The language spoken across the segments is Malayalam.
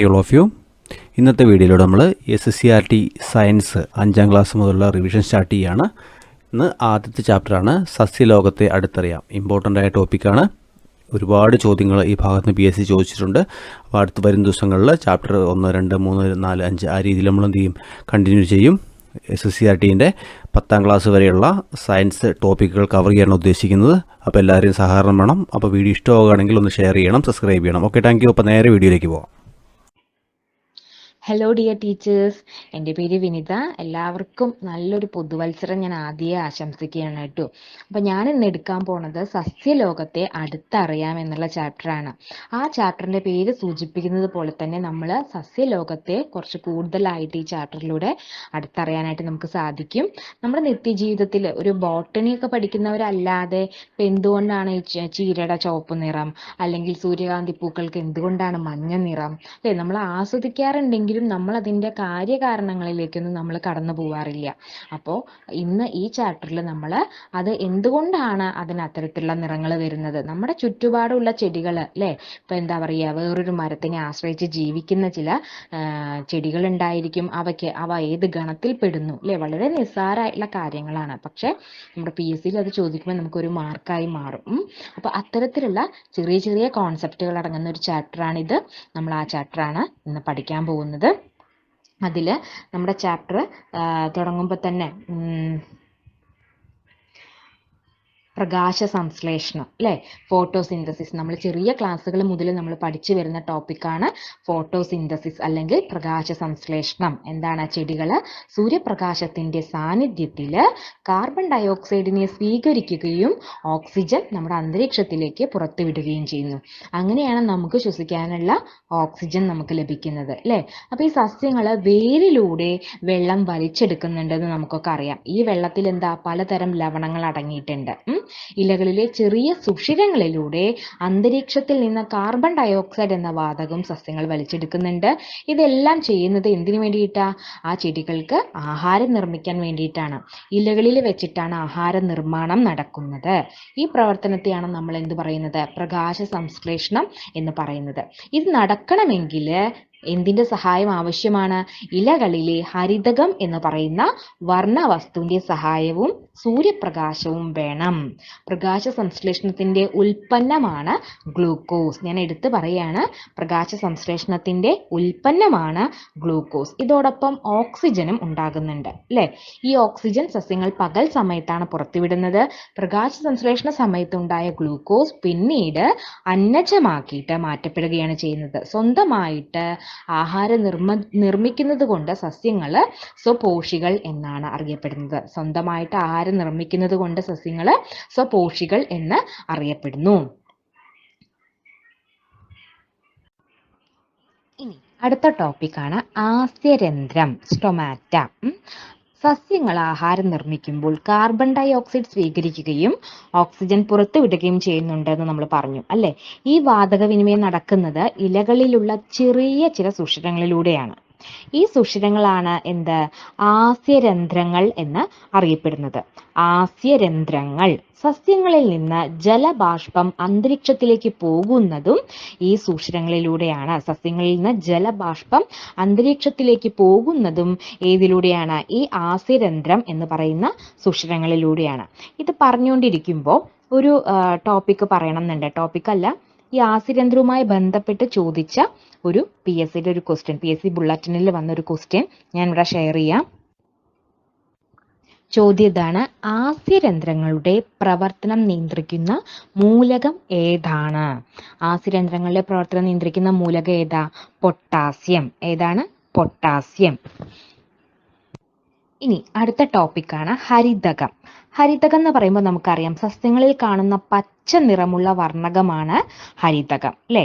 Hi all of U. ഇന്നത്തെ വീഡിയോയിലൂടെ നമ്മൾ SSCRT സയൻസ് 5ാം ക്ലാസ് മുതലുള്ള റിവിഷൻ സ്റ്റാർട്ട് ചെയ്യുകയാണ്. ഇന്ന് ആദ്യത്തെ ചാപ്റ്ററാണ് സസ്യലോകത്തെ അടുത്തറിയാം. ഇമ്പോർട്ടൻ്റ് ആയ ടോപ്പിക്കാണ്. ഒരുപാട് ചോദ്യങ്ങൾ ഈ ഭാഗത്ത് PSC ചോദിച്ചിട്ടുണ്ട്. അപ്പോൾ അടുത്ത് വരും ദിവസങ്ങളിൽ ചാപ്റ്റർ 1, 2, 3, 4, 5 ആ രീതിയിൽ നമ്മൾ എന്ത് ചെയ്യും, കണ്ടിന്യൂ ചെയ്യും. SSCRTൻ്റെ 10ാം ക്ലാസ് വരെയുള്ള സയൻസ് ടോപ്പിക്കുകൾ കവർ ചെയ്യാനാണ് ഉദ്ദേശിക്കുന്നത്. അപ്പോൾ എല്ലാവരെയും സഹകരണം വേണം. അപ്പോൾ വീഡിയോ ഇഷ്ടമാവുകയാണെങ്കിൽ ഒന്ന് ഷെയർ ചെയ്യണം, സബ്സ്ക്രൈബ് ചെയ്യണം. Okay, thank you. അപ്പോൾ നേരെ വീഡിയോയിലേക്ക് പോകാം. ഹലോ ഡിയർ ടീച്ചേഴ്സ്, എൻ്റെ പേര് വിനിത. എല്ലാവർക്കും നല്ലൊരു പുതുവത്സരം ഞാൻ ആദ്യമേ ആശംസിക്കുകയാണ് കേട്ടോ. അപ്പം ഞാൻ ഇന്ന് എടുക്കാൻ പോണത് സസ്യലോകത്തെ അടുത്തറിയാം എന്നുള്ള ചാപ്റ്ററാണ്. ആ ചാപ്റ്ററിൻ്റെ പേര് സൂചിപ്പിക്കുന്നത് പോലെ തന്നെ നമ്മൾ സസ്യലോകത്തെ കുറച്ച് കൂടുതലായിട്ട് ഈ ചാപ്റ്ററിലൂടെ അടുത്തറിയാനായിട്ട് നമുക്ക് സാധിക്കും. നമ്മുടെ നിത്യജീവിതത്തിൽ ഒരു ബോട്ടണിയൊക്കെ പഠിക്കുന്നവരല്ലാതെ ഇപ്പം എന്തുകൊണ്ടാണ് ഈ ചീരയുടെ ചുവപ്പ് നിറം, അല്ലെങ്കിൽ സൂര്യകാന്തി പൂക്കൾക്ക് എന്തുകൊണ്ടാണ് മഞ്ഞ നിറം, അല്ലേ, നമ്മൾ ആസ്വദിക്കാറുണ്ടെങ്കിൽ നമ്മൾ അതിൻ്റെ കാര്യകാരണങ്ങളിലേക്കൊന്നും നമ്മൾ കടന്നു പോവാറില്ല. അപ്പോൾ ഇന്ന് ഈ ചാപ്റ്ററിൽ നമ്മൾ അത് എന്തുകൊണ്ടാണ് അതിന് അത്തരത്തിലുള്ള നിറങ്ങൾ വരുന്നത്, നമ്മുടെ ചുറ്റുപാടുള്ള ചെടികൾ, അല്ലേ, ഇപ്പം എന്താ പറയുക, വേറൊരു മരത്തിനെ ആശ്രയിച്ച് ജീവിക്കുന്ന ചില ചെടികൾ ഉണ്ടായിരിക്കും. അവ ഏത് ഗണത്തിൽ പെടുന്നു, അല്ലേ, വളരെ നിസ്സാരമായിട്ടുള്ള കാര്യങ്ങളാണ്. പക്ഷെ നമ്മുടെ PSCയിൽ അത് ചോദിക്കുമ്പോൾ നമുക്കൊരു മാർക്കായി മാറും. അപ്പോൾ അത്തരത്തിലുള്ള ചെറിയ ചെറിയ കോൺസെപ്റ്റുകൾ അടങ്ങുന്ന ഒരു ചാപ്റ്ററാണിത്. നമ്മൾ ആ ചാപ്റ്ററാണ് ഇന്ന് പഠിക്കാൻ പോകുന്നത്. അതിൽ നമ്മുടെ ചാപ്റ്റർ തുടങ്ങുമ്പോൾ തന്നെ പ്രകാശ സംശ്ലേഷണം, അല്ലേ, ഫോട്ടോസിന്തസിസ്, നമ്മൾ ചെറിയ ക്ലാസ്സുകൾ മുതൽ നമ്മൾ പഠിച്ചു വരുന്ന ടോപ്പിക്കാണ് ഫോട്ടോസിന്തസിസ് അല്ലെങ്കിൽ പ്രകാശ സംശ്ലേഷണം. എന്താണ്? ചെടികൾ സൂര്യപ്രകാശത്തിൻ്റെ സാന്നിധ്യത്തിൽ കാർബൺ ഡയോക്സൈഡിനെ സ്വീകരിക്കുകയും ഓക്സിജൻ നമ്മുടെ അന്തരീക്ഷത്തിലേക്ക് പുറത്തുവിടുകയും ചെയ്യുന്നു. അങ്ങനെയാണ് നമുക്ക് ശ്വസിക്കാനുള്ള ഓക്സിജൻ നമുക്ക് ലഭിക്കുന്നത്, അല്ലേ. അപ്പോൾ ഈ സസ്യങ്ങൾ വേരിലൂടെ വെള്ളം വലിച്ചെടുക്കുന്നുണ്ടെന്ന് നമുക്കൊക്കെ അറിയാം. ഈ വെള്ളത്തിൽ എന്താ, പലതരം ലവണങ്ങൾ അടങ്ങിയിട്ടുണ്ട്. ഇലകളിലെ ചെറിയ സുഷിരങ്ങളിലൂടെ അന്തരീക്ഷത്തിൽ നിന്ന് കാർബൺ ഡയോക്സൈഡ് എന്ന വാതകം സസ്യങ്ങൾ വലിച്ചെടുക്കുന്നുണ്ട്. ഇതെല്ലാം ചെയ്യുന്നത് എന്തിനു വേണ്ടിയിട്ടാ? ആ ചെടികൾക്ക് ആഹാരം നിർമ്മിക്കാൻ വേണ്ടിയിട്ടാണ്. ഇലകളിൽ വെച്ചിട്ടാണ് ആഹാര നിർമ്മാണം നടക്കുന്നത്. ഈ പ്രവർത്തനത്തെയാണ് നമ്മൾ എന്ത് പറയുന്നത്? പ്രകാശ സംശ്ലേഷണം എന്ന് പറയുന്നത്. ഇത് നടക്കണമെങ്കിൽ എന്തിൻ്റെ സഹായം ആവശ്യമാണ്? ഇലകളിലെ ഹരിതകം എന്ന് പറയുന്ന വർണ്ണവസ്തുവിൻ്റെ സഹായവും സൂര്യപ്രകാശവും വേണം. പ്രകാശ സംശ്ലേഷണത്തിൻ്റെ ഉൽപ്പന്നമാണ് ഗ്ലൂക്കോസ്. ഞാൻ എടുത്തു പറയാണ്, പ്രകാശ സംശ്ലേഷണത്തിൻ്റെ ഉൽപ്പന്നമാണ് ഗ്ലൂക്കോസ്. ഇതോടൊപ്പം ഓക്സിജനും ഉണ്ടാകുന്നുണ്ട്, അല്ലേ. ഈ ഓക്സിജൻ സസ്യങ്ങൾ പകൽ സമയത്താണ് പുറത്തുവിടുന്നത്. പ്രകാശ സംശ്ലേഷണ സമയത്തുണ്ടായ ഗ്ലൂക്കോസ് പിന്നീട് അന്നജമാക്കിയിട്ട് മാറ്റപ്പെടുകയാണ് ചെയ്യുന്നത്. സ്വന്തമായിട്ട് ആഹാരം നിർമ്മിക്കുന്നത് കൊണ്ട് സസ്യങ്ങൾ സ്വപോഷികൾ എന്നാണ് അറിയപ്പെടുന്നത്. സ്വന്തമായിട്ട് ആഹാരം നിർമ്മിക്കുന്നത് കൊണ്ട് സസ്യങ്ങൾ സ്വപോഷികൾ എന്ന് അറിയപ്പെടുന്നു. ഇനി അടുത്ത ടോപ്പിക്കാണ് ആസ്യരന്ധ്രം, സ്റ്റൊമാറ്റ. സസ്യങ്ങൾ ആഹാരം നിർമ്മിക്കുമ്പോൾ കാർബൺ ഡൈ ഓക്സൈഡ് സ്വീകരിക്കുകയും ഓക്സിജൻ പുറത്തുവിടുകയും ചെയ്യുന്നുണ്ടെന്ന് നമ്മൾ പറഞ്ഞു, അല്ലേ. ഈ വാതക വിനിമയം നടക്കുന്നത് ഇലകളിലുള്ള ചെറിയ ചില സുഷിരങ്ങളിലൂടെയാണ്. ഈ സുഷിരങ്ങളാണ് എന്ത്? ആസ്യരന്ധ്രങ്ങൾ എന്ന് അറിയപ്പെടുന്നത്. ആസ്യരന്ധ്രങ്ങൾ സസ്യങ്ങളിൽ നിന്ന് ജലബാഷ്പം അന്തരീക്ഷത്തിലേക്ക് പോകുന്നതും ഈ സുഷിരങ്ങളിലൂടെയാണ്. സസ്യങ്ങളിൽ നിന്ന് ജലബാഷ്പം അന്തരീക്ഷത്തിലേക്ക് പോകുന്നതും ഏതിലൂടെയാണ്? ഈ ആസ്യരന്ധ്രം എന്ന് പറയുന്ന സുഷിരങ്ങളിലൂടെയാണ്. ഇത് പറഞ്ഞുകൊണ്ടിരിക്കുമ്പോൾ ഒരു ടോപ്പിക്ക് പറയണം എന്നുണ്ട്. ടോപ്പിക്കല്ല, ഈ ആസ്യരന്ധ്രവുമായി ബന്ധപ്പെട്ട് ചോദിച്ച ഒരു PSCയുടെ ഒരു ക്വസ്റ്റ്യൻ, PSC ബുള്ളറ്റിനിൽ വന്നൊരു ക്വസ്റ്റ്യൻ ഞാൻ ഇവിടെ ഷെയർ ചെയ്യാം. ചോദ്യം ഇതാണ്: ആസ്യരന്ധ്രങ്ങളുടെ പ്രവർത്തനം നിയന്ത്രിക്കുന്ന മൂലകം ഏതാണ്? ആസ്യരന്ധ്രങ്ങളുടെ പ്രവർത്തനം നിയന്ത്രിക്കുന്ന മൂലകം ഏതാ? പൊട്ടാസ്യം. ഏതാണ്? പൊട്ടാസ്യം. ഇനി അടുത്ത ടോപ്പിക്കാണ് ഹരിതകം. ഹരിതകം എന്ന് പറയുമ്പോൾ നമുക്കറിയാം, സസ്യങ്ങളിൽ കാണുന്ന പച്ച നിറമുള്ള വർണ്ണകമാണ് ഹരിതകം, അല്ലേ.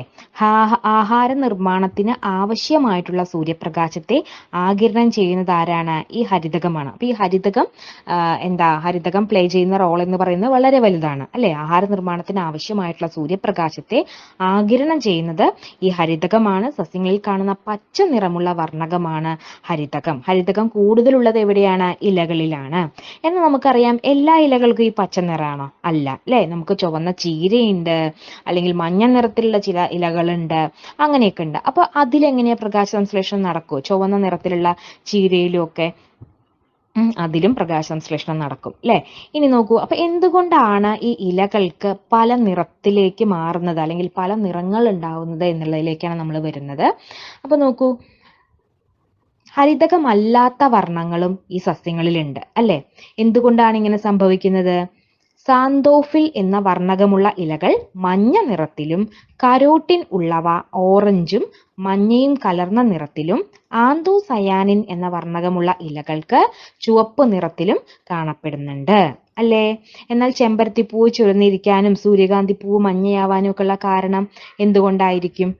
ആഹാര നിർമ്മാണത്തിന് ആവശ്യമായിട്ടുള്ള സൂര്യപ്രകാശത്തെ ആഗിരണം ചെയ്യുന്നത് ആരാണ്? ഈ ഹരിതകമാണ്. അപ്പോൾ ഈ ഹരിതകം ഹരിതകം പ്ലേ ചെയ്യുന്ന റോൾ എന്ന് പറയുന്നത് വളരെ വലുതാണ്, അല്ലേ. ആഹാര നിർമ്മാണത്തിന് ആവശ്യമായിട്ടുള്ള സൂര്യപ്രകാശത്തെ ആഗിരണം ചെയ്യുന്നത് ഈ ഹരിതകമാണ്. സസ്യങ്ങളിൽ കാണുന്ന പച്ച നിറമുള്ള വർണ്ണകമാണ് ഹരിതകം. ഹരിതകം കൂടുതലുള്ളത് എവിടെയാണ്? ഇലകളിലാണ്. എന്നാൽ നമുക്കറിയാം, എല്ലാ ഇലകൾക്കും ഈ പച്ച നിറമാണോ? അല്ല, അല്ലേ. നമുക്ക് ചുവന്ന ചുവന്ന ചീരയുണ്ട്, അല്ലെങ്കിൽ മഞ്ഞ നിറത്തിലുള്ള ചില ഇലകളുണ്ട്, അങ്ങനെയൊക്കെ ഉണ്ട്. അപ്പൊ അതിലെങ്ങനെയാ പ്രകാശ സംശ്ലേഷണം നടക്കുമോ? ചുവന്ന നിറത്തിലുള്ള ചീരയിലും ഒക്കെ അതിലും പ്രകാശ സംശ്ലേഷണം നടക്കും അല്ലെ. ഇനി നോക്കൂ, അപ്പൊ എന്തുകൊണ്ടാണ് ഈ ഇലകൾക്ക് പല നിറത്തിലേക്ക് മാറുന്നത് അല്ലെങ്കിൽ പല നിറങ്ങൾ ഉണ്ടാവുന്നത് എന്നുള്ളതിലേക്കാണ് നമ്മൾ വരുന്നത്. അപ്പൊ നോക്കൂ, ഹരിതകമല്ലാത്ത വർണ്ണങ്ങളും ഈ സസ്യങ്ങളിലുണ്ട് അല്ലെ. എന്തുകൊണ്ടാണ് ഇങ്ങനെ സംഭവിക്കുന്നത്? സാന്തോഫിൽ എന്ന വർണ്ണകമുള്ള ഇലകൾ മഞ്ഞ നിറത്തിലും കരോട്ടിൻ ഉള്ളവ ഓറഞ്ചും മഞ്ഞയും കലർന്ന നിറത്തിലും ആന്തോസയാനിൻ എന്ന വർണ്ണകമുള്ള ഇലകൾക്ക് ചുവപ്പ് നിറത്തിലും കാണപ്പെടുന്നുണ്ട് അല്ലേ. എന്നാൽ ചെമ്പരത്തിപ്പൂവ് ചുവന്നിരിക്കാനും സൂര്യകാന്തി പൂവ് മഞ്ഞയാവാനും ഒക്കെ ഉള്ള കാരണം എന്തുകൊണ്ടായിരിക്കും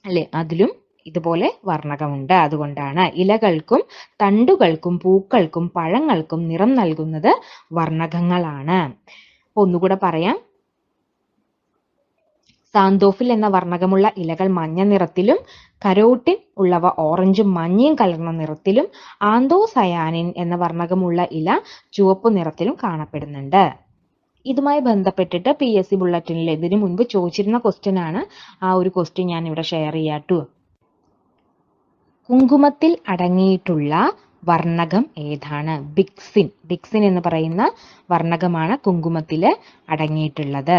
അല്ലെ? അതിലും ഇതുപോലെ വർണ്ണകമുണ്ട്. അതുകൊണ്ടാണ് ഇലകൾക്കും തണ്ടുകൾക്കും പൂക്കൾക്കും പഴങ്ങൾക്കും നിറം നൽകുന്നത് വർണ്ണകങ്ങളാണ്. ഒന്നുകൂടെ പറയാം. സാന്തോഫിൽ എന്ന വർണ്ണകമുള്ള ഇലകൾ മഞ്ഞ നിറത്തിലും കരോട്ടിൻ ഉള്ളവ ഓറഞ്ചും മഞ്ഞയും കലർന്ന നിറത്തിലും ആന്തോസയാനിൻ എന്ന വർണ്ണകമുള്ള ഇല ചുവപ്പ് നിറത്തിലും കാണപ്പെടുന്നുണ്ട്. ഇതുമായി ബന്ധപ്പെട്ടിട്ട് PSC ബുള്ളറ്റിനിൽ ഇതിനു മുൻപ് ചോദിച്ചിരുന്ന ക്വസ്റ്റ്യൻ ആണ്. ആ ഒരു ക്വസ്റ്റ്യൻ ഞാൻ ഇവിടെ ഷെയർ ചെയ്യാട്ടു. കുങ്കുമത്തിൽ അടങ്ങിയിട്ടുള്ള വർണ്ണകം ഏതാണ്? ബിക്സിൻ. ബിക്സിൻ എന്ന് പറയുന്ന വർണ്ണകമാണ് കുങ്കുമത്തിൽ അടങ്ങിയിട്ടുള്ളത്.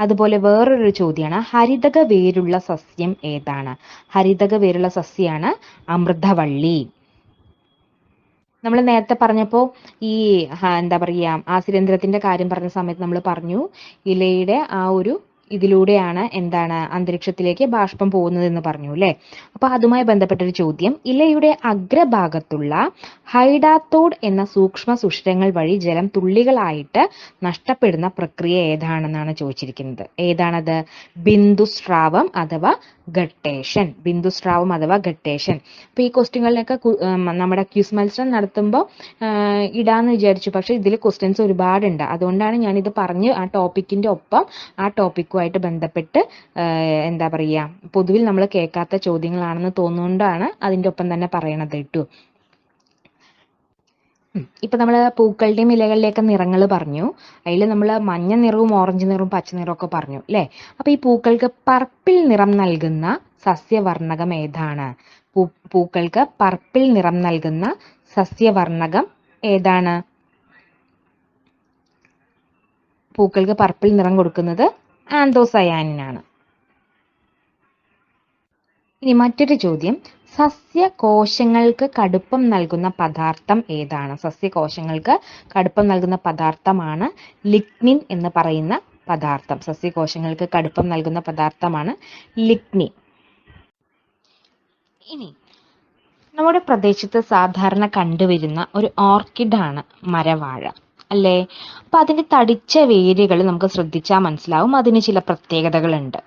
അതുപോലെ വേറൊരു ചോദ്യമാണ്, ഹരിതക വേരുള്ള സസ്യം ഏതാണ്? ഹരിതക വേരുള്ള സസ്യമാണ് അമൃതവള്ളി. നമ്മൾ നേരത്തെ പറഞ്ഞപ്പോൾ ഈ എന്താ പറയുക, ആസിരേന്ദ്രത്തിന്റെ കാര്യം പറഞ്ഞ സമയത്ത് നമ്മൾ പറഞ്ഞു ഇലയുടെ ആ ഒരു ഇതിലൂടെയാണ് എന്താണ് അന്തരീക്ഷത്തിലേക്ക് ബാഷ്പം പോകുന്നത് എന്ന് പറഞ്ഞു അല്ലെ. അപ്പൊ അതുമായി ബന്ധപ്പെട്ടൊരു ചോദ്യം, ഇലയുടെ അഗ്രഭാഗത്തുള്ള ഹൈഡാത്തോഡ് എന്ന സൂക്ഷ്മ സുഷിരങ്ങൾ വഴി ജലം തുള്ളികളായിട്ട് നഷ്ടപ്പെടുന്ന പ്രക്രിയ ഏതാണെന്നാണ് ചോദിച്ചിരിക്കുന്നത്. ഏതാണത്? ബിന്ദുസ്രാവം അഥവാ ഗട്ടേഷൻ. ബിന്ദുസ്രാവം അഥവാ ഗട്ടേഷൻ. അപ്പൊ ഈ ക്വസ്റ്റ്യങ്ങളിലൊക്കെ നമ്മുടെ ക്വിസ് മത്സരം നടത്തുമ്പോൾ ഇടാന്ന് വിചാരിച്ചു, പക്ഷെ ഇതിൽ ക്വസ്റ്റ്യൻസ് ഒരുപാടുണ്ട്. അതുകൊണ്ടാണ് ഞാനിത് പറഞ്ഞ് ആ ടോപ്പിക്കിന്റെ ഒപ്പം ആ ടോപ്പിക്കുമായിട്ട് ബന്ധപ്പെട്ട് എന്താ പറയുക, പൊതുവിൽ നമ്മൾ കേൾക്കാത്ത ചോദ്യങ്ങളാണെന്ന് തോന്നുകൊണ്ടാണ് അതിന്റെ ഒപ്പം തന്നെ പറയണത് കേട്ടോ. ഇപ്പൊ നമ്മൾ പൂക്കളുടെയും ഇലകളിലെയൊക്കെ നിറങ്ങൾ പറഞ്ഞു. അതിൽ നമ്മൾ മഞ്ഞ നിറവും ഓറഞ്ച് നിറവും പച്ച നിറവും ഒക്കെ പറഞ്ഞു അല്ലെ. അപ്പൊ ഈ പൂക്കൾക്ക് പർപ്പിൾ നിറം നൽകുന്ന സസ്യവർണ്ണകം ഏതാണ്? പൂക്കൾക്ക് പർപ്പിൾ നിറം നൽകുന്ന സസ്യവർണ്ണകം ഏതാണ്? പൂക്കൾക്ക് പർപ്പിൾ നിറം കൊടുക്കുന്നത് ആന്തോസയാനിനാണ്. ഇനി മറ്റൊരു ചോദ്യം, സസ്യകോശങ്ങൾക്ക് കടുപ്പം നൽകുന്ന പദാർത്ഥം ഏതാണ്? സസ്യകോശങ്ങൾക്ക് കടുപ്പം നൽകുന്ന പദാർത്ഥമാണ് ലിഗ്നിൻ എന്ന് പറയുന്ന പദാർത്ഥം. സസ്യകോശങ്ങൾക്ക് കടുപ്പം നൽകുന്ന പദാർത്ഥമാണ് ലിഗ്നിൻ. ഇനി നമ്മുടെ പ്രദേശത്ത് സാധാരണ കണ്ടുവരുന്ന ഒരു ഓർക്കിഡാണ് മരവാഴ അല്ലേ. അപ്പൊ അതിന്റെ തടിച്ച വേരുകൾ നമുക്ക് ശ്രദ്ധിച്ചാൽ മനസ്സിലാവും അതിന് ചില പ്രത്യേകതകളുണ്ട്.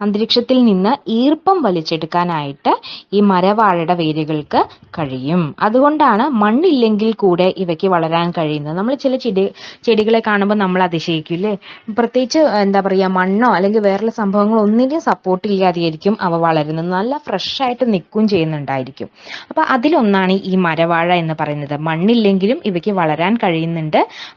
അന്തരീക്ഷത്തിൽ നിന്ന് ഈർപ്പം വലിച്ചെടുക്കാനായിട്ട് ഈ മരവാഴയുടെ വേരുകൾക്ക് കഴിയും. അതുകൊണ്ടാണ് മണ്ണില്ലെങ്കിൽ കൂടെ ഇവയ്ക്ക് വളരാൻ കഴിയുന്നത്. നമ്മൾ ചില ചെടികളെ കാണുമ്പോൾ നമ്മൾ അതിശയിക്കില്ലേ, പ്രത്യേകിച്ച് എന്താ പറയുക, മണ്ണോ അല്ലെങ്കിൽ വേറെ സംഭവങ്ങളോ ഒന്നിനും സപ്പോർട്ട് ഇല്ലാതെയായിരിക്കും അവ വളരുന്നത്. നല്ല ഫ്രഷ് ആയിട്ട് നിൽക്കുകയും ചെയ്യുന്നുണ്ടായിരിക്കും. അപ്പൊ അതിലൊന്നാണ് ഈ മരവാഴ എന്ന് പറയുന്നത്. മണ്ണില്ലെങ്കിലും ഇവയ്ക്ക് വളരാൻ കഴിയുന്നുണ്ട്.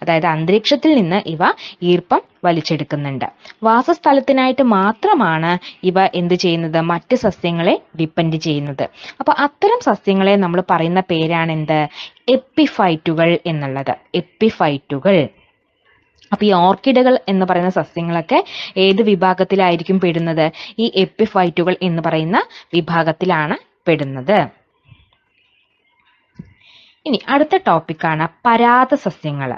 അതായത് അന്തരീക്ഷത്തിൽ നിന്ന് ഇവ ഈർപ്പം വലിച്ചെടുക്കുന്നുണ്ട്. വാസസ്ഥലത്തിനായിട്ട് മാത്രമാണ് ഇവ എന്ത് ചെയ്യുന്നത്? മറ്റ് സസ്യങ്ങളെ ഡിപ്പെൻഡ് ചെയ്യുന്നത്. അപ്പൊ അത്തരം സസ്യങ്ങളെ നമ്മൾ പറയുന്ന പേരാണ് എന്ത്? എപ്പിഫൈറ്റുകൾ എന്നുള്ളത്. എപ്പിഫൈറ്റുകൾ. അപ്പൊ ഈ ഓർക്കിഡുകൾ എന്ന് പറയുന്ന സസ്യങ്ങളൊക്കെ ഏത് വിഭാഗത്തിലായിരിക്കും പെടുന്നത്? ഈ എപ്പിഫൈറ്റുകൾ എന്ന് പറയുന്ന വിഭാഗത്തിലാണ് പെടുന്നത്. ഇനി അടുത്ത ടോപ്പിക്കാണ് പരാത സസ്യങ്ങൾ.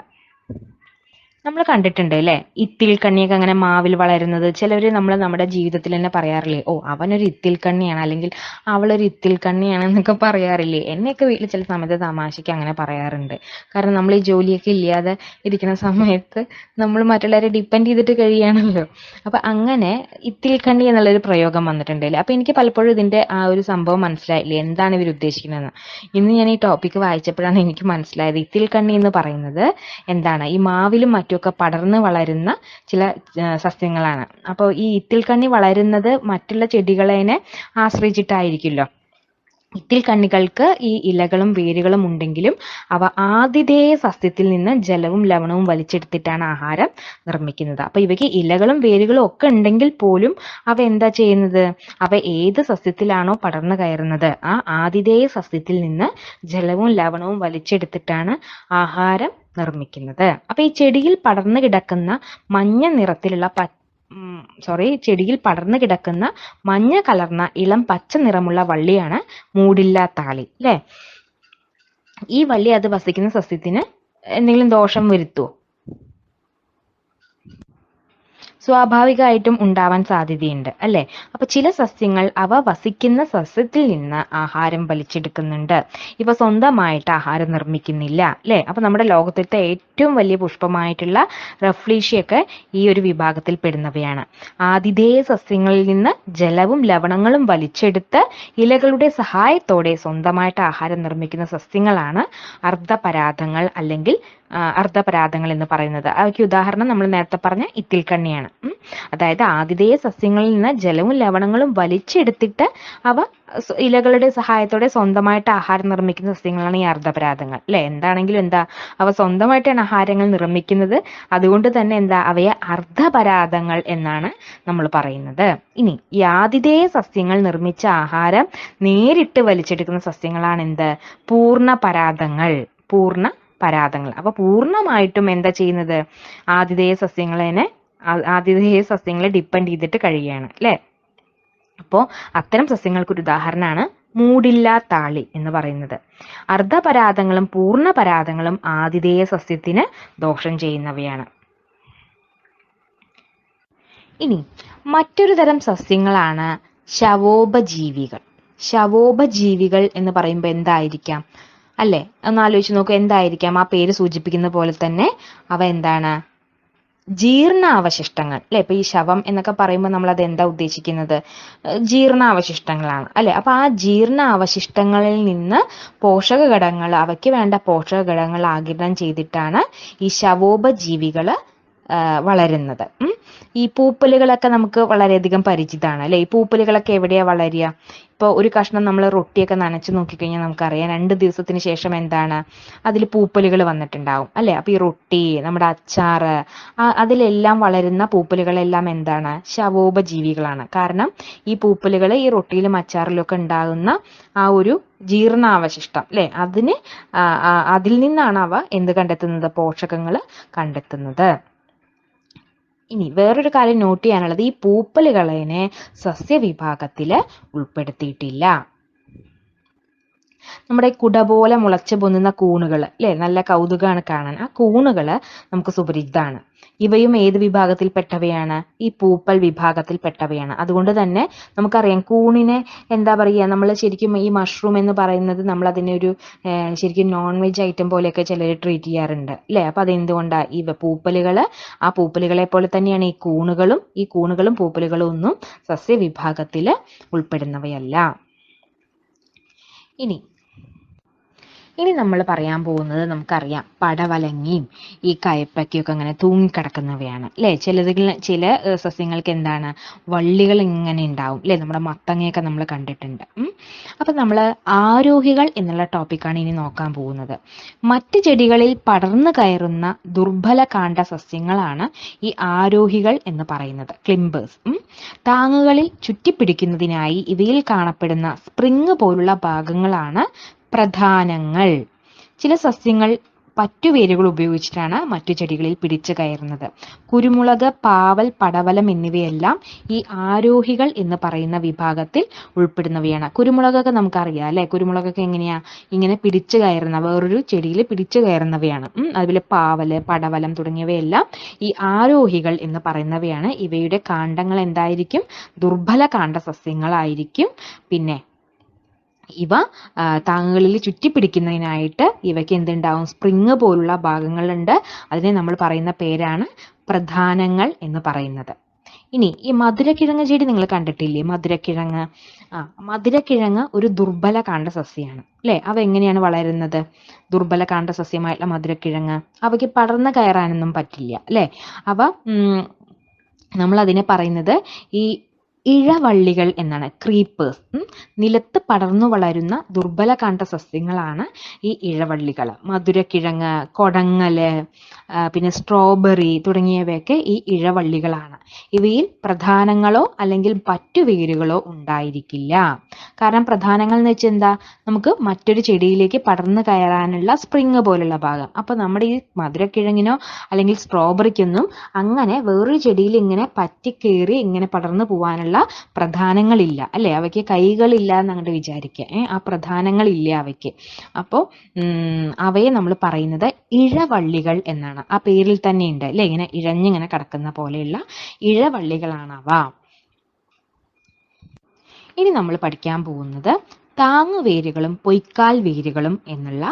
നമ്മൾ കണ്ടിട്ടുണ്ട് അല്ലെ, ഇത്തിൽ കണ്ണിയൊക്കെ അങ്ങനെ മാവിൽ വളരുന്നത്. ചിലവര് നമ്മുടെ ജീവിതത്തിൽ തന്നെ പറയാറില്ലേ, ഓ അവനൊരു ഇത്തിൽ കണ്ണിയാണ് അല്ലെങ്കിൽ അവളൊരു ഇത്തിൽ കണ്ണിയാണ് എന്നൊക്കെ പറയാറില്ലേ. എന്നെയൊക്കെ വീട്ടിൽ ചില സമയത്ത് തമാശയ്ക്ക് അങ്ങനെ പറയാറുണ്ട്. കാരണം നമ്മൾ ഈ ജോലിയൊക്കെ ഇല്ലാതെ ഇരിക്കുന്ന സമയത്ത് നമ്മൾ മറ്റുള്ളവരെ ഡിപ്പെൻഡ് ചെയ്തിട്ട് കഴിയുകയാണല്ലോ. അപ്പൊ അങ്ങനെ ഇത്തിൽ കണ്ണി എന്നുള്ളൊരു പ്രയോഗം വന്നിട്ടുണ്ടല്ലേ. അപ്പൊ എനിക്ക് പലപ്പോഴും ഇതിന്റെ ആ ഒരു സംഭവം മനസ്സിലായില്ലേ, എന്താണ് ഇവർ ഉദ്ദേശിക്കുന്നതെന്ന്. ഇന്ന് ഞാൻ ഈ ടോപ്പിക്ക് വായിച്ചപ്പോഴാണ് എനിക്ക് മനസ്സിലായത്. ഇത്തിൽ കണ്ണി എന്ന് പറയുന്നത് എന്താണ്, ഈ മാവിലും ഒക്കെ പടർന്ന് വളരുന്ന ചില സസ്യങ്ങളാണ്. അപ്പോൾ ഈ ഇത്തിൽക്കണ്ണി വളരുന്നത് മറ്റുള്ള ചെടികളെ ആശ്രയിച്ചിട്ടായിരിക്കുമല്ലോ. ഇത്തിൽ കണ്ണികൾക്ക് ഈ ഇലകളും വേരുകളും ഉണ്ടെങ്കിലും അവ ആതിഥേയ സസ്യത്തിൽ നിന്ന് ജലവും ലവണവും വലിച്ചെടുത്തിട്ടാണ് ആഹാരം നിർമ്മിക്കുന്നത്. അപ്പൊ ഇവയ്ക്ക് ഇലകളും വേരുകളും ഒക്കെ ഉണ്ടെങ്കിൽ പോലും അവ എന്താ ചെയ്യുന്നത്? അവ ഏത് സസ്യത്തിലാണോ പടർന്നു കയറുന്നത് ആ ആതിഥേയ സസ്യത്തിൽ നിന്ന് ജലവും ലവണവും വലിച്ചെടുത്തിട്ടാണ് ആഹാരം നിർമ്മിക്കുന്നത്. അപ്പൊ ഈ ചെടിയിൽ പടർന്നു കിടക്കുന്ന മഞ്ഞ നിറത്തിലുള്ള ചെടിയിൽ പടർന്നു കിടക്കുന്ന മഞ്ഞ കലർന്ന ഇളം പച്ച നിറമുള്ള വള്ളിയാണ് മൂടില്ലാത്താളി, അല്ലെ? ഈ വള്ളി അത് വസിക്കുന്ന സസ്യത്തിന് എന്തെങ്കിലും ദോഷം വരുത്തുവോ? സ്വാഭാവികമായിട്ടും ഉണ്ടാവാൻ സാധ്യതയുണ്ട്, അല്ലെ? അപ്പൊ ചില സസ്യങ്ങൾ അവ വസിക്കുന്ന സസ്യത്തിൽ നിന്ന് ആഹാരം വലിച്ചെടുക്കുന്നുണ്ട്. ഇവ സ്വന്തമായിട്ട് ആഹാരം നിർമ്മിക്കുന്നില്ല, അല്ലെ? അപ്പൊ നമ്മുടെ ലോകത്തിലത്തെ ഏറ്റവും വലിയ പുഷ്പമായിട്ടുള്ള റഫ്ലീഷ്യയൊക്കെ ഈ ഒരു വിഭാഗത്തിൽ പെടുന്നവയാണ്. ആതിഥേയ സസ്യങ്ങളിൽ നിന്ന് ജലവും ലവണങ്ങളും വലിച്ചെടുത്ത് ഇലകളുടെ സഹായത്തോടെ സ്വന്തമായിട്ട് ആഹാരം നിർമ്മിക്കുന്ന സസ്യങ്ങളാണ് അർദ്ധപരാഗങ്ങൾ അല്ലെങ്കിൽ അർദ്ധപരാഗങ്ങൾ എന്ന് പറയുന്നത്. അവയ്ക്ക് ഉദാഹരണം നമ്മൾ നേരത്തെ പറഞ്ഞ ഇത്തിൽക്കണ്ണിയാണ്. അതായത് ആതിഥേയ സസ്യങ്ങളിൽ നിന്ന് ജലവും ലവണങ്ങളും വലിച്ചെടുത്തിട്ട് അവ ഇലകളുടെ സഹായത്തോടെ സ്വന്തമായിട്ട് ആഹാരം നിർമ്മിക്കുന്ന സസ്യങ്ങളാണ് ഈ അർദ്ധപരാഗങ്ങൾ, അല്ലെ? എന്താണെങ്കിലും എന്താ, അവ സ്വന്തമായിട്ടാണ് ആഹാരങ്ങൾ നിർമ്മിക്കുന്നത്. അതുകൊണ്ട് തന്നെ എന്താ, അവയെ അർദ്ധപരാഗങ്ങൾ എന്നാണ് നമ്മൾ പറയുന്നത്. ഇനി ഈ ആതിഥേയ സസ്യങ്ങൾ നിർമ്മിച്ച ആഹാരം നേരിട്ട് വലിച്ചെടുക്കുന്ന സസ്യങ്ങളാണ് എന്ത്? പൂർണ്ണപരാഗങ്ങൾ. അപ്പൊ പൂർണ്ണമായിട്ടും എന്താ ചെയ്യുന്നത്? ആതിഥേയ സസ്യങ്ങളെ ഡിപ്പെൻഡ് ചെയ്തിട്ട് കഴിയുകയാണ്, അല്ലെ? അപ്പോ അത്തരം സസ്യങ്ങൾക്കൊരു ഉദാഹരണമാണ് മൂടില്ലാത്താളി എന്ന് പറയുന്നത്. അർദ്ധപരാഗങ്ങളും പൂർണ്ണപരാഗങ്ങളും ആതിഥേയ സസ്യത്തിന് ദോഷം ചെയ്യുന്നവയാണ്. ഇനി മറ്റൊരു തരം സസ്യങ്ങളാണ് ശവോപജീവികൾ. ശവോപജീവികൾ എന്ന് പറയുമ്പോൾ എന്തായിരിക്കാം, അല്ലെ? ഒന്ന് ആലോചിച്ച് നോക്കൂ, എന്തായിരിക്കാം? ആ പേര് സൂചിപ്പിക്കുന്ന പോലെ തന്നെ അവ എന്താണ്? ജീർണാവശിഷ്ടങ്ങൾ, അല്ലെ? ഇപ്പൊ ഈ ശവം എന്നൊക്കെ പറയുമ്പോൾ നമ്മൾ അത് എന്താ ഉദ്ദേശിക്കുന്നത്? ജീർണാവശിഷ്ടങ്ങളാണ്, അല്ലെ? അപ്പൊ ആ ജീർണാവശിഷ്ടങ്ങളിൽ നിന്ന് അവയ്ക്ക് വേണ്ട പോഷക ഘടകങ്ങൾ ആഗിരണം ചെയ്തിട്ടാണ് ഈ ശവോപജീവികള് വളരുന്നത്. ഈ പൂപ്പലുകളൊക്കെ നമുക്ക് വളരെയധികം പരിചിതമാണ്, അല്ലെ? ഈ പൂപ്പലുകളൊക്കെ എവിടെയാ വളരുക? ഇപ്പൊ ഒരു കഷ്ണം നമ്മൾ റൊട്ടിയൊക്കെ നനച്ചു നോക്കിക്കഴിഞ്ഞാൽ നമുക്കറിയാം 2 ദിവസത്തിന് ശേഷം എന്താണ്, അതിൽ പൂപ്പലുകൾ വന്നിട്ടുണ്ടാവും, അല്ലെ? അപ്പൊ ഈ റൊട്ടി, നമ്മുടെ അച്ചാറ്, അതിലെല്ലാം വളരുന്ന പൂപ്പലുകളെല്ലാം എന്താണ്? ശവോപജീവികളാണ്. കാരണം ഈ പൂപ്പലുകൾ ഈ റൊട്ടിയിലും അച്ചാറിലും ഒക്കെ ഉണ്ടാകുന്ന ആ ഒരു ജീർണാവശിഷ്ടം, അല്ലെ? അതിൽ നിന്നാണ് അവ എന്ത് കണ്ടെത്തുന്നത്? പോഷകങ്ങൾ കണ്ടെത്തുന്നത്. ഇനി വേറൊരു കാര്യം നോട്ട് ചെയ്യാനുള്ളത്, ഈ പൂപ്പലുകളെ സസ്യവിഭാഗത്തിൽ ഉൾപ്പെടുത്തിയിട്ടില്ല. നമ്മുടെ കുട പോലെ മുളച്ചു പൊന്നുന്ന കൂണുകൾ, അല്ലെ? നല്ല കൗതുകമാണ് കാണാൻ. ആ കൂണുകൾ നമുക്ക് സുപരിചിതമാണ്. ഇവയും ഏത് വിഭാഗത്തിൽ പെട്ടവയാണ്? ഈ പൂപ്പൽ വിഭാഗത്തിൽ പെട്ടവയാണ്. അതുകൊണ്ട് തന്നെ നമുക്കറിയാം കൂണിനെ എന്താ പറയുക, നമ്മൾ ശരിക്കും ഈ മഷ്റൂം എന്ന് പറയുന്നത് നമ്മൾ അതിനെ ഒരു ശരിക്കും നോൺ വെജ് ഐറ്റം പോലെയൊക്കെ ചിലർ ട്രീറ്റ് ചെയ്യാറുണ്ട്, അല്ലെ? അപ്പൊ അതെന്തുകൊണ്ടാ? ഈ ആ പൂപ്പലുകളെ പോലെ തന്നെയാണ് ഈ കൂണുകളും പൂപ്പലുകളും ഒന്നും സസ്യവിഭാഗത്തിൽ ഉൾപ്പെടുന്നവയല്ല. ഇനി നമ്മൾ പറയാൻ പോകുന്നത്, നമുക്കറിയാം പടവലങ്ങയും ഈ കയപ്പയ്ക്കൊക്കെ അങ്ങനെ തൂങ്ങിക്കിടക്കുന്നവയാണ്, അല്ലെ? ചില സസ്യങ്ങൾക്ക് എന്താണ്, വള്ളികൾ ഇങ്ങനെ ഉണ്ടാവും, അല്ലെ? നമ്മുടെ മത്തങ്ങയൊക്കെ നമ്മൾ കണ്ടിട്ടുണ്ട്. അപ്പൊ നമ്മൾ ആരോഹികൾ എന്നുള്ള ടോപ്പിക്കാണ് ഇനി നോക്കാൻ പോകുന്നത്. മറ്റ് ചെടികളിൽ പടർന്നു കയറുന്ന ദുർബല കാണ്ഡ സസ്യങ്ങളാണ് ഈ ആരോഹികൾ എന്ന് പറയുന്നത്, ക്ലിംബേഴ്സ്. താങ്ങുകളിൽ ചുറ്റിപ്പിടിക്കുന്നതിനായി ഇവയിൽ കാണപ്പെടുന്ന സ്പ്രിങ് പോലുള്ള ഭാഗങ്ങളാണ് പ്രധാനങ്ങൾ. ചില സസ്യങ്ങൾ പറ്റുവേരുകൾ ഉപയോഗിച്ചിട്ടാണ് മറ്റു ചെടികളിൽ പിടിച്ചു കയറുന്നത്. കുരുമുളക്, പാവൽ, പടവലം എന്നിവയെല്ലാം ഈ ആരോഹികൾ എന്ന് പറയുന്ന വിഭാഗത്തിൽ ഉൾപ്പെടുന്നവയാണ്. കുരുമുളകൊക്കെ നമുക്കറിയാം, അല്ലെ? കുരുമുളകൊക്കെ എങ്ങനെയാ? ഇങ്ങനെ പിടിച്ചു കയറുന്ന, വേറൊരു ചെടിയിൽ പിടിച്ചു കയറുന്നവയാണ്. അതുപോലെ പാവല്, പടവലം തുടങ്ങിയവയെല്ലാം ഈ ആരോഹികൾ എന്ന് പറയുന്നവയാണ്. ഇവയുടെ കാണ്ഡങ്ങൾ എന്തായിരിക്കും? ദുർബല കാണ്ഡ സസ്യങ്ങളായിരിക്കും. പിന്നെ ഇവ താങ്ങുകളിൽ ചുറ്റിപ്പിടിക്കുന്നതിനായിട്ട് ഇവയ്ക്ക് എന്തുണ്ടാവും? സ്പ്രിങ് പോലുള്ള ഭാഗങ്ങളുണ്ട്. അതിനെ നമ്മൾ പറയുന്ന പേരാണ് പ്രധാനങ്ങൾ എന്ന് പറയുന്നത്. ഇനി ഈ മധുരക്കിഴങ്ങ് ചെടി നിങ്ങൾ കണ്ടിട്ടില്ലേ? മധുരക്കിഴങ്ങ് ഒരു ദുർബല കാണ്ഡ സസ്യമാണ്, അല്ലെ? അവ എങ്ങനെയാണ് വളരുന്നത്? ദുർബല കാണ്ഡ സസ്യമായിട്ടുള്ള മധുരക്കിഴങ്ങ് അവയ്ക്ക് പടർന്നു കയറാനൊന്നും പറ്റില്ല, അല്ലെ? അവ നമ്മൾ അതിനെ പറയുന്നത് ഈ ഇഴവള്ളികൾ എന്നാണ്, ക്രീപ്പേഴ്സ്. നിലത്ത് പടർന്നു വളരുന്ന ദുർബലകാണ്ഡ സസ്യങ്ങളാണ് ഈ ഇഴവള്ളികൾ. മധുരക്കിഴങ്ങ്, കൊടങ്ങല്, പിന്നെ സ്ട്രോബെറി തുടങ്ങിയവയൊക്കെ ഈ ഇഴവള്ളികളാണ്. ഇവയിൽ പ്രധാനങ്ങളോ അല്ലെങ്കിൽ മറ്റു വേരുകളോ ഉണ്ടായിരിക്കില്ല. കാരണം പ്രധാനങ്ങൾ എന്ന് വെച്ചാൽ എന്താ, നമുക്ക് മറ്റൊരു ചെടിയിലേക്ക് പടർന്നു കയറാനുള്ള സ്പ്രിങ് പോലുള്ള ഭാഗം. അപ്പൊ നമ്മുടെ ഈ മധുരക്കിഴങ്ങിനോ അല്ലെങ്കിൽ സ്ട്രോബെറിക്കൊന്നും അങ്ങനെ വേറൊരു ചെടിയിൽ ഇങ്ങനെ പറ്റിക്കേറി ഇങ്ങനെ പടർന്നു പോകാനുള്ള പ്രധാനങ്ങളില്ല, അല്ലെ? അവയ്ക്ക് കൈകളില്ല എന്നങ്ങോട്ട് വിചാരിക്കുക. ആ പ്രധാനങ്ങളില്ല അവയ്ക്ക്. അപ്പോൾ അവയെ നമ്മൾ പറയുന്നത് ഇഴവള്ളികൾ എന്നാണ്. ആ പേരിൽ തന്നെ ഉണ്ട്, അല്ലെ? ഇങ്ങനെ ഇഴഞ്ഞിങ്ങനെ കിടക്കുന്ന പോലെയുള്ള ഇഴവള്ളികളാണ് അവ. ഇനി നമ്മൾ പഠിക്കാൻ പോകുന്നത് താങ്ങുവേരുകളും പൊയ്ക്കാൽ വേരുകളും എന്നുള്ള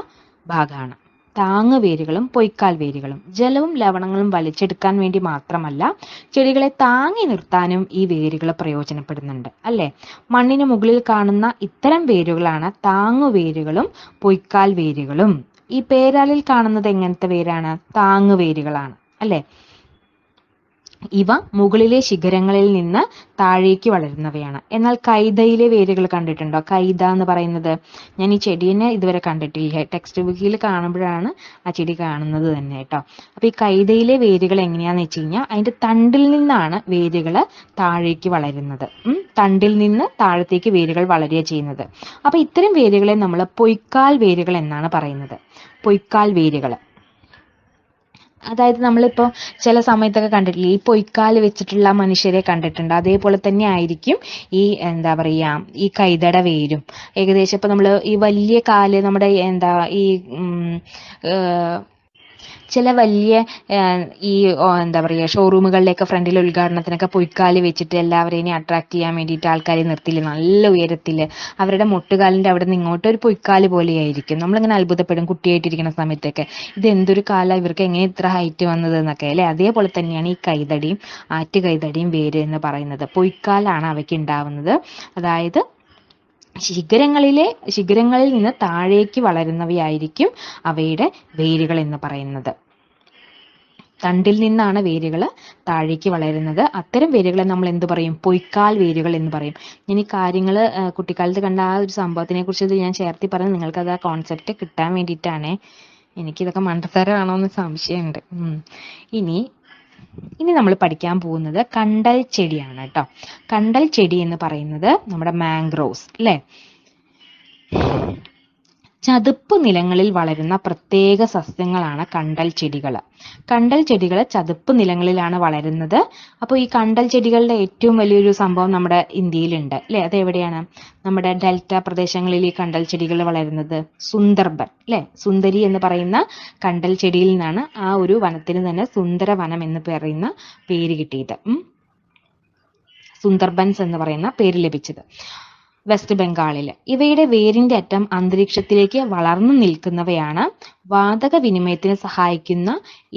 ഭാഗമാണ്. താങ്ങുവേരുകളും പൊയ്ക്കാൽ വേരുകളും ജലവും ലവണങ്ങളും വലിച്ചെടുക്കാൻ വേണ്ടി മാത്രമല്ല, ചെടികളെ താങ്ങി നിർത്താനും ഈ വേരുകൾ പ്രയോജനപ്പെടുന്നുണ്ട്, അല്ലെ? മണ്ണിന് മുകളിൽ കാണുന്ന ഇത്തരം വേരുകളാണ് താങ്ങുവേരുകളും പൊയ്ക്കാൽ വേരുകളും. ഈ പേരാലിൽ കാണുന്നത് എങ്ങനത്തെ വേരാണ്? താങ്ങുവേരുകളാണ്, അല്ലെ? ഇവ മുകളിലെ ശിഖരങ്ങളിൽ നിന്ന് താഴേക്ക് വളരുന്നവയാണ്. എന്നാൽ കൈതയിലെ വേരുകൾ കണ്ടിട്ടുണ്ടോ? കൈത എന്ന് പറയുന്നത്, ഞാൻ ഈ ചെടീനെ ഇതുവരെ കണ്ടിട്ടില്ല. ടെക്സ്റ്റ് ബുക്കിൽ കാണുമ്പോഴാണ് ആ ചെടി കാണുന്നത് തന്നെ കേട്ടോ. അപ്പൊ ഈ കൈതയിലെ വേരുകൾ എങ്ങനെയാന്ന് വെച്ച് കഴിഞ്ഞാൽ അതിന്റെ തണ്ടിൽ നിന്നാണ് വേരുകൾ താഴേക്ക് വളരുന്നത്. തണ്ടിൽ നിന്ന് താഴത്തേക്ക് വേരുകൾ വളരുക ചെയ്യുന്നത്. അപ്പൊ ഇത്തരം വേരുകളെ നമ്മൾ പൊയ്ക്കാൽ വേരുകൾ എന്നാണ് പറയുന്നത്. പൊയ്ക്കാൽ വേരുകൾ, അതായത് നമ്മളിപ്പോ ചില സമയത്തൊക്കെ കണ്ടിട്ടില്ലേ, ഈ പൊയ്ക്കാല് വെച്ചിട്ടുള്ള മനുഷ്യരെ കണ്ടിട്ടുണ്ട്. അതേപോലെ തന്നെ ആയിരിക്കും ഈ എന്താ പറയാ ഈ കൈതയുടെ വേരും. ഏകദേശം ഇപ്പൊ നമ്മള് ഈ വലിയ കാല് നമ്മുടെ ഈ ചില വലിയ ഈ എന്താ പറയുക ഷോറൂമുകളിലേക്ക് ഫ്രണ്ടിൽ ഉദ്ഘാടനത്തിനൊക്കെ പൊയ്ക്കാല് വെച്ചിട്ട് എല്ലാവരെയും അട്രാക്ട് ചെയ്യാൻ വേണ്ടിയിട്ട് ആൾക്കാരെ നിർത്തില്ലേ, നല്ല ഉയരത്തില് അവരുടെ മുട്ടുകാലിന്റെ അവിടെ നിന്ന് ഇങ്ങോട്ട് ഒരു പൊയ്ക്കാല് പോലെയായിരിക്കും. നമ്മളിങ്ങനെ അത്ഭുതപ്പെടും കുട്ടിയായിട്ടിരിക്കുന്ന സമയത്തൊക്കെ, ഇത് എന്തൊരു കാലം, ഇവർക്ക് എങ്ങനെ ഇത്ര ഹൈറ്റ് വന്നത് എന്നൊക്കെ, അല്ലെ? അതേപോലെ തന്നെയാണ് ഈ കൈതടിയും ആറ്റുകൈതടിയും വേര് എന്ന് പറയുന്നത്. പൊയ്ക്കാലാണ് അവയ്ക്ക് ഉണ്ടാവുന്നത്. അതായത് ശിഖരങ്ങളിൽ നിന്ന് താഴേക്ക് വളരുന്നവയായിരിക്കും അവയുടെ വേരുകൾ എന്ന് പറയുന്നത്. തണ്ടിൽ നിന്നാണ് വേരുകൾ താഴേക്ക് വളരുന്നത്. അത്തരം വേരുകളെ നമ്മൾ എന്ത് പറയും? പൊയ്ക്കാൽ വേരുകൾ എന്ന് പറയും. ഞാൻ ഈ കാര്യങ്ങൾ കുട്ടിക്കാലത്ത് കണ്ട ആ ഒരു സംഭവത്തിനെ കുറിച്ച് ഞാൻ ചേർത്തി പറഞ്ഞ് നിങ്ങൾക്ക് അത് ആ കോൺസെപ്റ്റ് കിട്ടാൻ വേണ്ടിയിട്ടാണ്. എനിക്കിതൊക്കെ മണ്ടത്തരമാണോ എന്ന് സംശയമുണ്ട്. ഇനി നമ്മൾ പഠിക്കാൻ പോകുന്നത് കണ്ടൽ ചെടിയാണ് കേട്ടോ. കണ്ടൽ ചെടി എന്ന് പറയുന്നത് നമ്മുടെ മാംഗ്രോവ്സ്, അല്ലെ? ചതുപ്പ് നിലങ്ങളിൽ വളരുന്ന പ്രത്യേക സസ്യങ്ങളാണ് കണ്ടൽ ചെടികൾ. കണ്ടൽ ചെടികൾ ചതുപ്പ് നിലങ്ങളിലാണ് വളരുന്നത്. അപ്പോൾ ഈ കണ്ടൽ ചെടികളുടെ ഏറ്റവും വലിയൊരു സംഭവം നമ്മുടെ ഇന്ത്യയിലുണ്ട്, അല്ലെ? അതെവിടെയാണ്? നമ്മുടെ ഡെൽറ്റ പ്രദേശങ്ങളിൽ ഈ കണ്ടൽ ചെടികൾ വളരുന്നത്. സുന്ദർബൻ, അല്ലെ? സുന്ദരി എന്ന് പറയുന്ന കണ്ടൽ ചെടിയിൽ നിന്നാണ് ആ ഒരു വനത്തിന് തന്നെ സുന്ദര വനം എന്ന് പറയുന്ന പേര് കിട്ടിയത്. സുന്ദർബൻസ് എന്ന് പറയുന്ന പേര് ലഭിച്ചത് വെസ്റ്റ് ബംഗാളിൽ. ഇവയുടെ വേരിന്റെ അറ്റം അന്തരീക്ഷത്തിലേക്ക് വളർന്നു നിൽക്കുന്നവയാണ്. വാതക വിനിമയത്തിന് സഹായിക്കുന്ന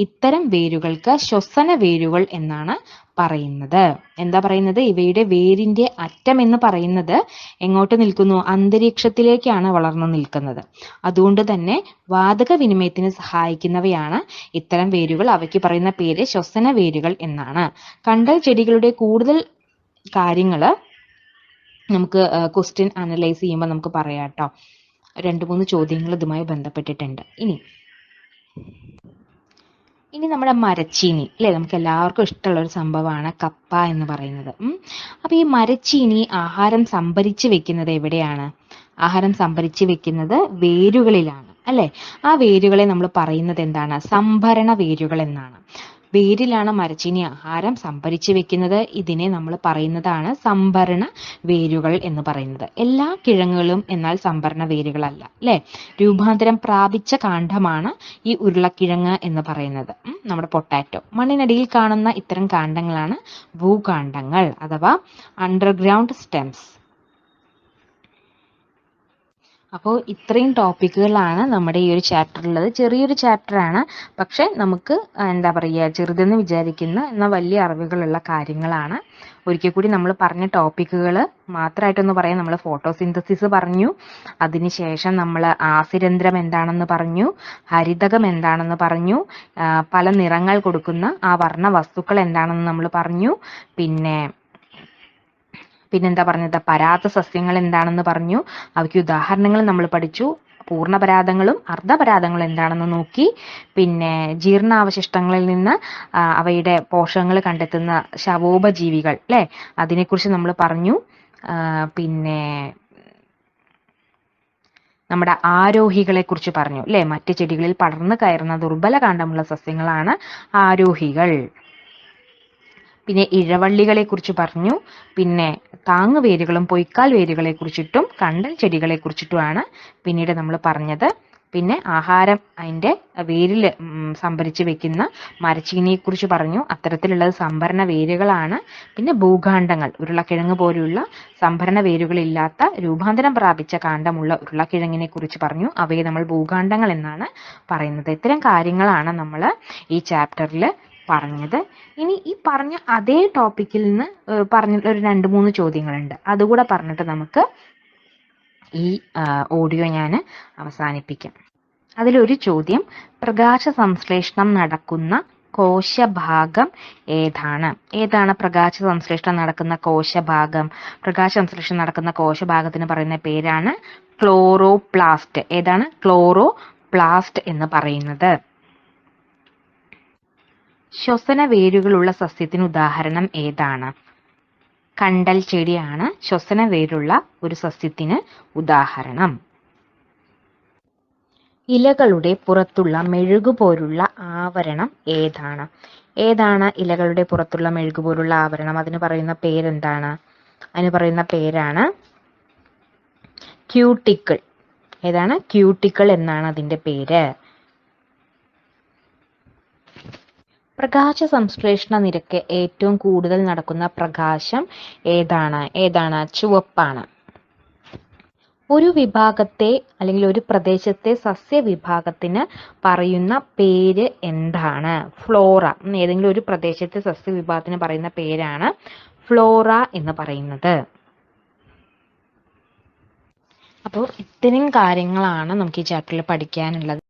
ഇത്തരം വേരുകൾക്ക് ശ്വസന വേരുകൾ എന്നാണ് പറയുന്നത്. എന്താ പറയുന്നത്? ഇവയുടെ വേരിന്റെ അറ്റം എന്ന് പറയുന്നത് എങ്ങോട്ട് നിൽക്കുന്നു? അന്തരീക്ഷത്തിലേക്കാണ് വളർന്നു നിൽക്കുന്നത്. അതുകൊണ്ട് തന്നെ വാതക വിനിമയത്തിന് സഹായിക്കുന്നവയാണ് ഇത്തരം വേരുകൾ. അവയ്ക്ക് പറയുന്ന പേര് ശ്വസന വേരുകൾ എന്നാണ്. കണ്ടൽ ചെടികളുടെ കൂടുതൽ കാര്യങ്ങൾ നമുക്ക് ക്വസ്റ്റ്യൻ അനലൈസ് ചെയ്യുമ്പോൾ നമുക്ക് പറയാം കേട്ടോ. 2-3 ചോദ്യങ്ങൾ ഇതുമായി ബന്ധപ്പെട്ടിട്ടുണ്ട്. ഇനി നമ്മുടെ മരച്ചീനി, അല്ലെ? നമുക്ക് എല്ലാവർക്കും ഇഷ്ടമുള്ള ഒരു സംഭവമാണ് കപ്പ എന്ന് പറയുന്നത്. അപ്പൊ ഈ മരച്ചീനി ആഹാരം സംഭരിച്ചു വെക്കുന്നത് എവിടെയാണ്? ആഹാരം സംഭരിച്ചു വെക്കുന്നത് വേരുകളിലാണ്, അല്ലെ? ആ വേരുകളെ നമ്മൾ പറയുന്നത് എന്താണ്? സംഭരണ വേരുകൾ എന്നാണ്. വേരിലാണ് മരച്ചീനി ആഹാരം സംഭരിച്ചു വെക്കുന്നത്. ഇതിനെ നമ്മൾ പറയുന്നതാണ് സംഭരണ വേരുകൾ എന്ന് പറയുന്നത്. എല്ലാ കിഴങ്ങുകളും എന്നാൽ സംഭരണ വേരുകളല്ല, അല്ലെ? രൂപാന്തരം പ്രാപിച്ച കാണ്ഡമാണ് ഈ ഉരുളക്കിഴങ്ങ് എന്ന് പറയുന്നത്, നമ്മുടെ പൊട്ടാറ്റോ. മണ്ണിനടിയിൽ കാണുന്ന ഇത്തരം കാണ്ഡങ്ങളാണ് ഭൂകാണ്ഡങ്ങൾ അഥവാ അണ്ടർഗ്രൗണ്ട് സ്റ്റെംസ്. അപ്പോൾ ഇത്രയും ടോപ്പിക്കുകളാണ് നമ്മുടെ ഈ ഒരു ചാപ്റ്ററിലുള്ളത്. ചെറിയൊരു ചാപ്റ്ററാണ്, പക്ഷെ നമുക്ക് എന്താ പറയുക, ചെറുതെന്ന് വിചാരിക്കുന്ന എന്നാൽ വലിയ അറിവുകളുള്ള കാര്യങ്ങളാണ്. ഒരിക്കൽ കൂടി നമ്മൾ പറഞ്ഞ ടോപ്പിക്കുകൾ മാത്രമായിട്ടൊന്ന് പറയാം. നമ്മൾ ഫോട്ടോസിന്തസിസ് പറഞ്ഞു, അതിനുശേഷം നമ്മൾ ആസിരന്ധ്രം എന്താണെന്ന് പറഞ്ഞു, ഹരിതകം എന്താണെന്ന് പറഞ്ഞു, പല നിറങ്ങൾ കൊടുക്കുന്ന ആ വർണ്ണ വസ്തുക്കൾ എന്താണെന്ന് നമ്മൾ പറഞ്ഞു, പിന്നെ പിന്നെന്താ പറഞ്ഞത്? പരാത സസ്യങ്ങൾ എന്താണെന്ന് പറഞ്ഞു. അവയ്ക്ക് ഉദാഹരണങ്ങൾ നമ്മൾ പഠിച്ചു. പൂർണ്ണപരാതങ്ങളും അർദ്ധപരാതങ്ങളും എന്താണെന്ന് നോക്കി. പിന്നെ ജീർണാവശിഷ്ടങ്ങളിൽ നിന്ന് അവയുടെ പോഷകങ്ങൾ കണ്ടെത്തുന്ന ശവോപജീവികൾ അല്ലെ, അതിനെക്കുറിച്ച് നമ്മൾ പറഞ്ഞു. പിന്നെ നമ്മുടെ ആരോഹികളെ കുറിച്ച് പറഞ്ഞു അല്ലെ. മറ്റ് ചെടികളിൽ പടർന്നു കയറുന്ന ദുർബല കാണ്ഡമുള്ള സസ്യങ്ങളാണ് ആരോഹികൾ. പിന്നെ ഇഴവള്ളികളെ കുറിച്ച് പറഞ്ഞു. പിന്നെ താങ്ങുവേരുകളും പൊയ്ക്കാൽ വേരുകളെ കുറിച്ചിട്ടും കണ്ടൽ ചെടികളെ കുറിച്ചിട്ടുമാണ് പിന്നീട് നമ്മൾ പറഞ്ഞത്. പിന്നെ ആഹാരം അതിൻ്റെ വേരിൽ സംഭരിച്ച് വെക്കുന്ന മരച്ചീനിയെ കുറിച്ച് പറഞ്ഞു. അത്തരത്തിലുള്ളത് സംഭരണ വേരുകളാണ്. പിന്നെ ഭൂഖണ്ഡങ്ങൾ, ഉരുളക്കിഴങ്ങ് പോലുള്ള സംഭരണ വേരുകളില്ലാത്ത രൂപാന്തരം പ്രാപിച്ച കാണ്ഡമുള്ള ഉരുളക്കിഴങ്ങിനെ കുറിച്ച് പറഞ്ഞു. അവയെ നമ്മൾ ഭൂഖണ്ഡങ്ങൾ എന്നാണ് പറയുന്നത്. ഇത്തരം കാര്യങ്ങളാണ് നമ്മൾ ഈ ചാപ്റ്ററിൽ പറഞ്ഞത്. ഇനി ഈ പറഞ്ഞ അതേ ടോപ്പിക്കിൽ നിന്ന് പറഞ്ഞിട്ട് ഒരു 2-3 ചോദ്യങ്ങളുണ്ട്. അതുകൂടെ പറഞ്ഞിട്ട് നമുക്ക് ഈ ഓഡിയോ ഞാൻ അവസാനിപ്പിക്കാം. അതിലൊരു ചോദ്യം, പ്രകാശ സംശ്ലേഷണം നടക്കുന്ന കോശഭാഗം ഏതാണ്? ഏതാണ് പ്രകാശ സംശ്ലേഷണം നടക്കുന്ന കോശഭാഗം? പ്രകാശ സംശ്ലേഷണം നടക്കുന്ന കോശഭാഗത്തിന് പറയുന്ന പേരാണ് ക്ലോറോപ്ലാസ്റ്റ്. ഏതാണ്? ക്ലോറോപ്ലാസ്റ്റ് എന്ന് പറയുന്നത്. ശ്വസന വേരുകളുള്ള സസ്യത്തിന് ഉദാഹരണം ഏതാണ്? കണ്ടൽ ചെടിയാണ് ശ്വസന വേരുള്ള ഒരു സസ്യത്തിന് ഉദാഹരണം. ഇലകളുടെ പുറത്തുള്ള മെഴുകുപോലുള്ള ആവരണം ഏതാണ്? ഏതാണ് ഇലകളുടെ പുറത്തുള്ള മെഴുകുപോലുള്ള ആവരണം? അതിന് പറയുന്ന പേരെന്താണ്? അതിന് പറയുന്ന പേരാണ് ക്യൂട്ടിക്കിൾ. ഏതാണ്? ക്യൂട്ടിക്കിൾ എന്നാണ് അതിന്റെ പേര്. പ്രകാശ സംശ്ലേഷണ നിരക്ക് ഏറ്റവും കൂടുതൽ നടക്കുന്ന പ്രകാശം ഏതാണ്? ഏതാണ്? ചുവപ്പാണ്. ഒരു വിഭാഗത്തെ അല്ലെങ്കിൽ ഒരു പ്രദേശത്തെ സസ്യവിഭാഗത്തിന് പറയുന്ന പേര് എന്താണ്? ഫ്ലോറ. ഏതെങ്കിലും ഒരു പ്രദേശത്തെ സസ്യവിഭാഗത്തിന് പറയുന്ന പേരാണ് ഫ്ലോറ എന്ന് പറയുന്നത്. അപ്പോൾ ഇത്തരം കാര്യങ്ങളാണ് നമുക്ക് ഈ ചാപ്റ്ററിൽ പഠിക്കാനുള്ളത്.